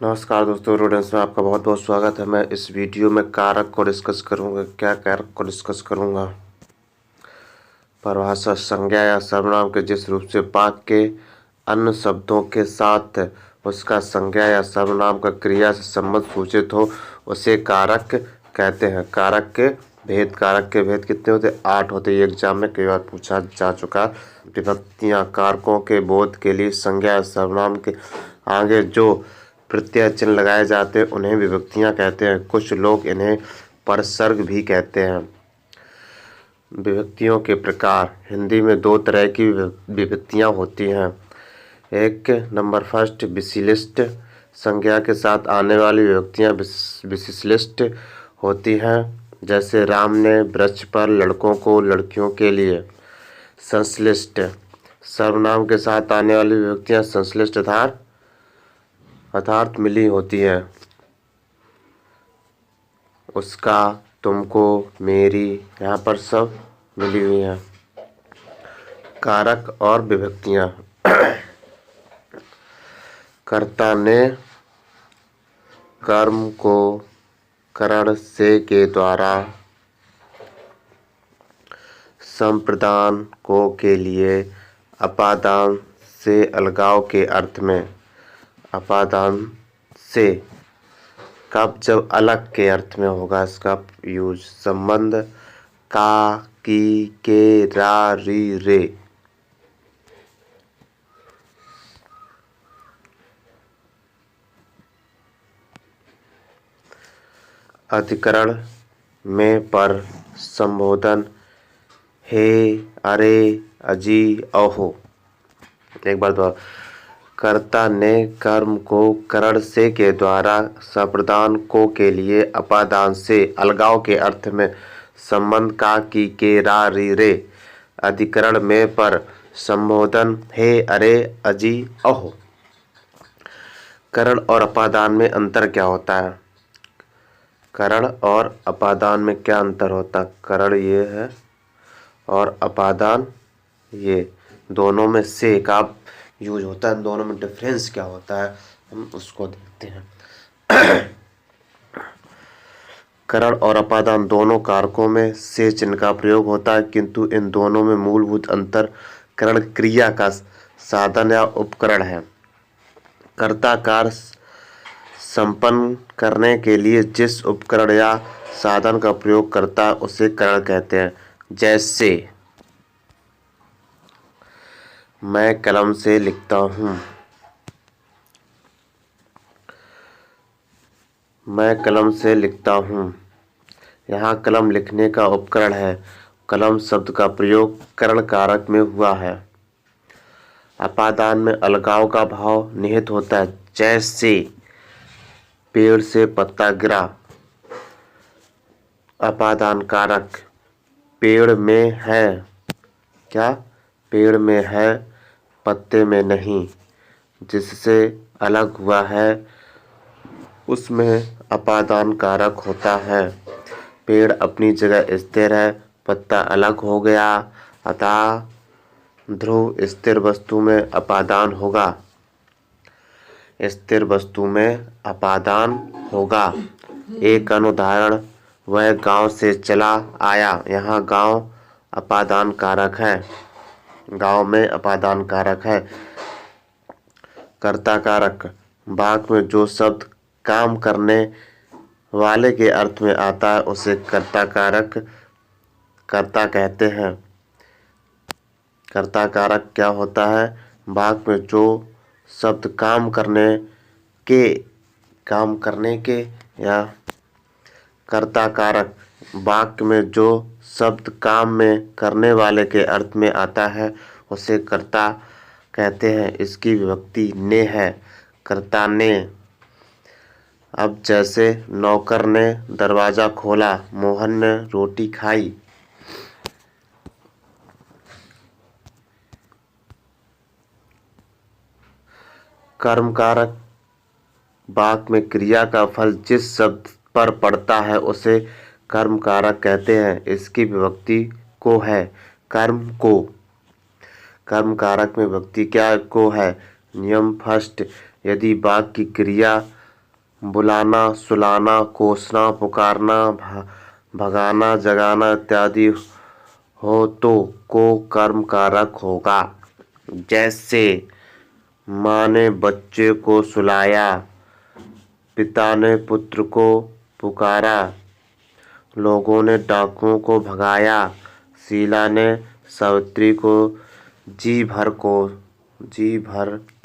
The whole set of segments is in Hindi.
नमस्कार दोस्तों, रोडेंस में आपका बहुत बहुत स्वागत है। मैं इस वीडियो में कारक को डिस्कस करूंगा। क्या कारक को डिस्कस करूंगा? परिभाषा: संज्ञा या सर्वनाम के जिस रूप से वाक्य के अन्य शब्दों के साथ उसका संज्ञा या सर्वनाम का क्रिया से संबंध सूचित हो उसे कारक कहते हैं। कारक के भेद कितने होते हैं? 8 होते हैं। ये एग्जाम में कई बार पूछा जा चुका। विभक्तियां: कारकों के बोध के लिए संज्ञा या सर्वनाम के आगे जो प्रत्यय चिन्ह लगाए जाते हैं उन्हें विभक्तियां कहते हैं। कुछ लोग इन्हें परसर्ग भी कहते हैं। विभक्तियों के प्रकार: हिंदी में 2 तरह की विभक्तियां होती हैं। एक नंबर फर्स्ट, विशिष्ट संज्ञा के साथ आने वाली विभक्तियां विशिष्ट होती हैं, जैसे राम ने वृक्ष पर लड़कों को लड़कियों के लिए। संश्लिष्ट सर्वनाम के साथ आने वाली विभक्तियां संश्लिष्ट अर्थात मिली होती है। उसका, तुमको, मेरी, यहाँ पर सब मिली हुई हैं। कारक और विभक्तियाँ: कर्ता ने कर्म को करण से के द्वारा, संप्रदान को के लिए, अपादान से अलगाव के अर्थ में। अपादान से कब जब अलग के अर्थ में होगा इसका यूज। संबंध: का, की, के, रा, री, रे। अधिकरण में पर, संबोधन: हे, अरे, अजी, अहो। एक बार दोबारा। कर्ता ने कर्म को करण से के द्वारा, संप्रदान को के लिए, अपादान से अलगाव के अर्थ में। संबंध: का, की, के, रा, री, रे। अधिकरण में पर, संबोधन: हे, अरे, अजी, अहो। करण और अपादान में अंतर क्या होता है? करण और अपादान में क्या अंतर होता है? करण ये है और अपादान ये। दोनों में से का यूज होता है। दोनों में डिफरेंस क्या होता है हम उसको देखते हैं। करण और अपादान दोनों कारकों में से चिन्ह का प्रयोग होता है, किंतु इन दोनों में मूलभूत अंतर करण क्रिया का साधन या उपकरण है। कर्ता कार्य संपन्न करने के लिए जिस उपकरण या साधन का प्रयोग करता है उसे करण कहते हैं। जैसे, मैं कलम से लिखता हूँ। मैं कलम से लिखता हूँ। यहाँ कलम लिखने का उपकरण है। कलम शब्द का प्रयोग करण कारक में हुआ है। अपादान में अलगाव का भाव निहित होता है। जैसे, पेड़ से पत्ता गिरा। अपादान कारक: पेड़ में है। क्या? पेड़ में है, पत्ते में नहीं। जिससे अलग हुआ है उसमें अपादान कारक होता है। पेड़ अपनी जगह स्थिर है, पत्ता अलग हो गया, अतः ध्रुव स्थिर वस्तु में अपादान होगा। स्थिर वस्तु में अपादान होगा। एक अनुदाहरण: वह गांव से चला आया। यहाँ गांव अपादान कारक है। गांव में अपादान कारक है। कर्ता कारक: वाक्य में जो शब्द काम करने वाले के अर्थ में आता है उसे कर्ता कारक कर्ता कहते हैं। कर्ता कारक क्या होता है? वाक्य में जो शब्द काम करने के या कर्ता कारक वाक्य में जो शब्द काम में करने वाले के अर्थ में आता है उसे कर्ता कहते हैं। इसकी विभक्ति ने है। कर्ता ने। अब जैसे, नौकर ने दरवाजा खोला, मोहन ने रोटी खाई। कर्म कारक वाक्य में क्रिया का फल जिस शब्द पर पड़ता है उसे कर्म कारक कहते हैं। इसकी विभक्ति को है। कर्म को। कर्म कारक में विभक्ति क्या को है? नियम फर्स्ट: यदि वाक्य की क्रिया बुलाना, सुलाना, कोसना, पुकारना, भगाना, जगाना इत्यादि हो तो को कर्म कारक होगा। जैसे माँ ने बच्चे को सुलाया, पिता ने पुत्र को पुकारा, लोगों ने डाकुओं को भगाया, शीला ने सावित्री को जी भर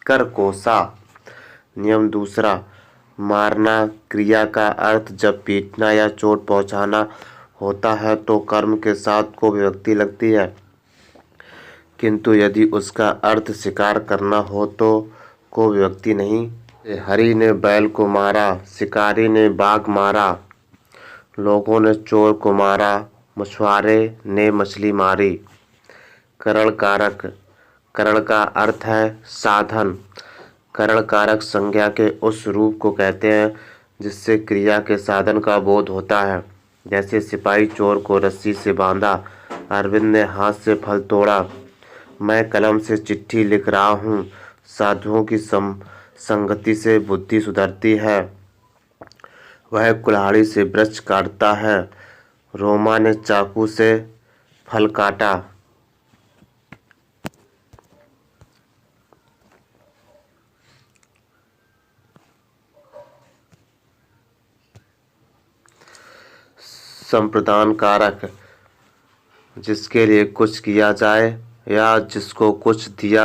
कर कोसा। नियम दूसरा, मारना क्रिया का अर्थ जब पीटना या चोट पहुंचाना होता है तो कर्म के साथ को विभक्ति लगती है, किंतु यदि उसका अर्थ शिकार करना हो तो को विभक्ति नहीं। हरि ने बैल को मारा, शिकारी ने बाघ मारा, लोगों ने चोर को मारा, मछुआरे ने मछली मारी। करण कारक, करण का अर्थ है साधन। करण कारक संज्ञा के उस रूप को कहते हैं जिससे क्रिया के साधन का बोध होता है। जैसे सिपाही चोर को रस्सी से बांधा, अरविंद ने हाथ से फल तोड़ा, मैं कलम से चिट्ठी लिख रहा हूँ, साधुओं की संगति से बुद्धि सुधरती है, वह कुल्हाड़ी से वृक्ष काटता है, रोमा ने चाकू से फल काटा। संप्रदान कारक, जिसके लिए कुछ किया जाए या जिसको कुछ दिया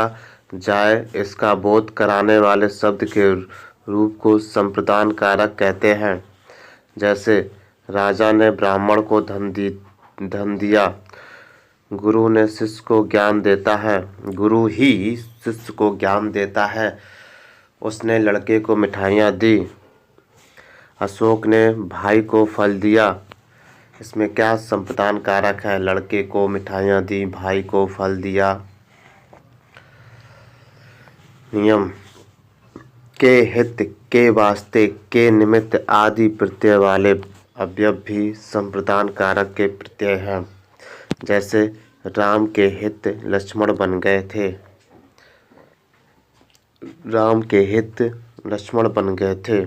जाए इसका बोध कराने वाले शब्द के रूप को संप्रदान कारक कहते हैं। जैसे राजा ने ब्राह्मण को धन दिया, गुरु ने शिष्य को ज्ञान देता है, गुरु ही शिष्य को ज्ञान देता है, उसने लड़के को मिठाइयाँ दी, अशोक ने भाई को फल दिया। इसमें क्या संप्रदान कारक है? लड़के को मिठाइयाँ दी, भाई को फल दिया। नियम के हित, के वास्ते, के निमित्त आदि प्रत्यय वाले अवयव भी संप्रदान कारक के प्रत्यय हैं। जैसे राम के हित लक्ष्मण बन गए थे, राम के हित लक्ष्मण बन गए थे।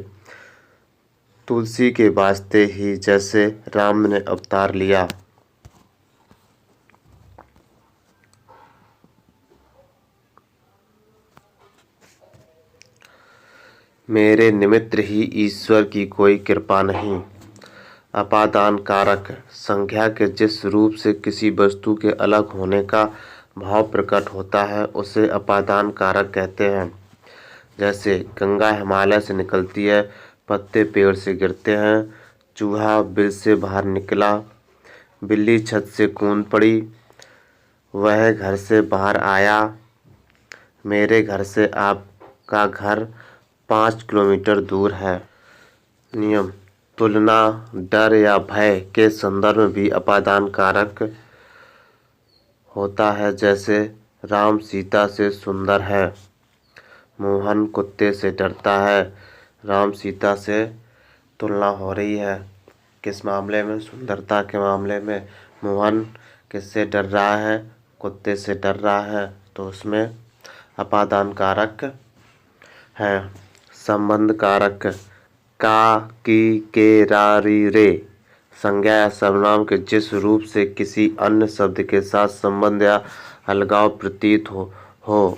तुलसी के वास्ते ही जैसे राम ने अवतार लिया। मेरे निमित्त ही ईश्वर की कोई कृपा नहीं। अपादान कारक, संज्ञा के जिस रूप से किसी वस्तु के अलग होने का भाव प्रकट होता है उसे अपादान कारक कहते हैं। जैसे गंगा हिमालय से निकलती है, पत्ते पेड़ से गिरते हैं, चूहा बिल से बाहर निकला, बिल्ली छत से कूद पड़ी, वह घर से बाहर आया, मेरे घर से आपका घर 5 किलोमीटर दूर है। नियम, तुलना, डर या भय के संदर्भ में भी अपादान कारक होता है। जैसे राम सीता से सुंदर है, मोहन कुत्ते से डरता है। राम सीता से तुलना हो रही है, किस मामले में? सुंदरता के मामले में। मोहन किससे डर रहा है? कुत्ते से डर रहा है, तो उसमें अपादान कारक है। संबंध कारक, का, की, के, रा, री, रे संज्ञा या सर्वनाम के जिस रूप से किसी अन्य शब्द के साथ संबंध या अलगाव प्रतीत हो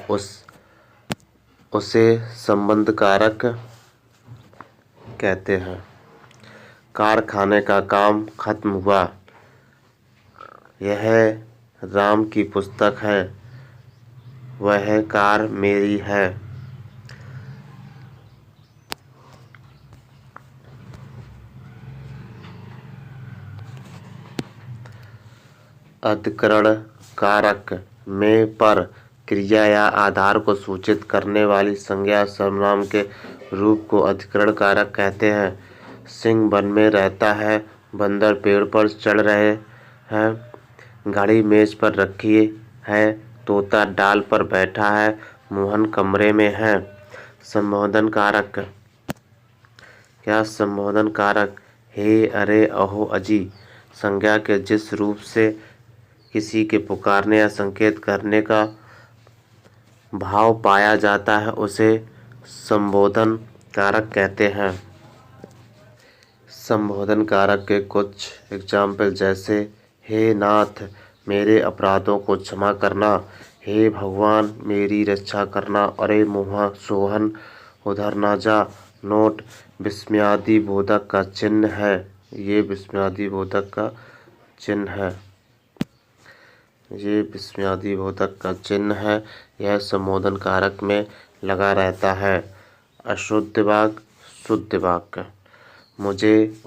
उसे संबंध कारक कहते हैं। कारखाने का काम खत्म हुआ, यह राम की पुस्तक है, वह कार मेरी है। अधिकरण कारक में पर क्रिया या आधार को सूचित करने वाली संज्ञा सर्वनाम के रूप को अधिकरण कारक कहते हैं। सिंह वन में रहता है, बंदर पेड़ पर चढ़ रहे हैं, घड़ी मेज पर रखी है, तोता डाल पर बैठा है, मोहन कमरे में है। संबोधन कारक, क्या संबोधन कारक? हे, अरे, अहो, अजी संज्ञा के जिस रूप से किसी के पुकारने या संकेत करने का भाव पाया जाता है उसे संबोधन कारक कहते हैं। संबोधन कारक के कुछ एग्जाम्पल जैसे हे नाथ मेरे अपराधों को क्षमा करना, हे भगवान मेरी रक्षा करना, अरे मुँह सोहन उधर ना जा। नोट विस्मयादि बोधक का चिन्ह है, ये विस्मयादि बोधक का चिन्ह है, ये विस्मयादि बोधक का चिन्ह है। यह संबोधन कारक में लगा रहता है। अशुद्ध वाक्य शुद्ध वाक्य। मुझे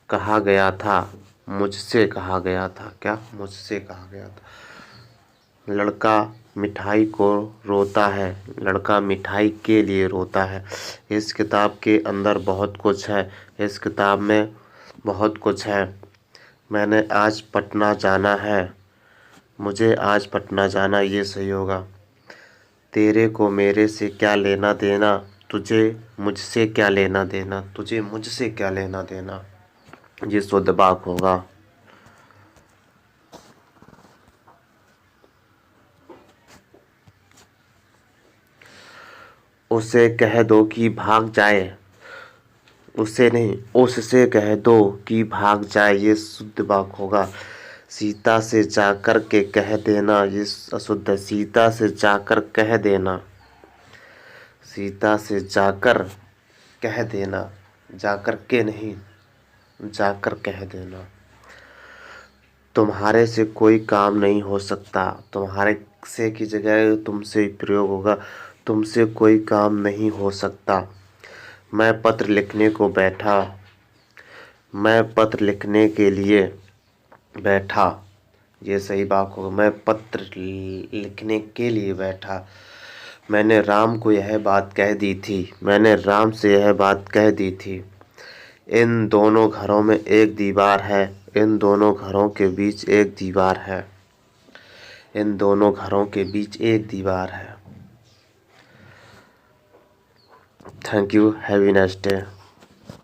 कहा गया था, मुझसे कहा गया था, क्या मुझसे कहा गया था। लड़का मिठाई को रोता है, लड़का मिठाई के लिए रोता है। इस किताब के अंदर बहुत कुछ है, इस किताब में बहुत कुछ है। मैंने आज पटना जाना है, मुझे आज पटना जाना, ये सही होगा। तेरे को मेरे से क्या लेना देना, तुझे मुझसे क्या लेना देना, तुझे मुझसे क्या लेना देना, ये शुद्ध वाक्य होगा। उसे कह दो कि भाग जाए, उसे नहीं उससे कह दो कि भाग जाए, ये शुद्ध वाक्य होगा। सीता से जाकर के कह देना, ये अशुद्ध है। सीता से जाकर कह देना, सीता से जाकर कह देना, जाकर के नहीं, जाकर कह देना। तुम्हारे से कोई काम नहीं हो सकता, तुम्हारे से की जगह तुमसे प्रयोग होगा। तुमसे कोई काम नहीं हो सकता। मैं पत्र लिखने को बैठा, मैं पत्र लिखने के लिए बैठा, ये सही वाक्य होगा। मैं पत्र लिखने के लिए बैठा। मैंने राम को यह बात कह दी थी, मैंने राम से यह बात कह दी थी। इन दोनों घरों में एक दीवार है, इन दोनों घरों के बीच एक दीवार है, इन दोनों घरों के बीच एक दीवार है। Thank you, have a nice day.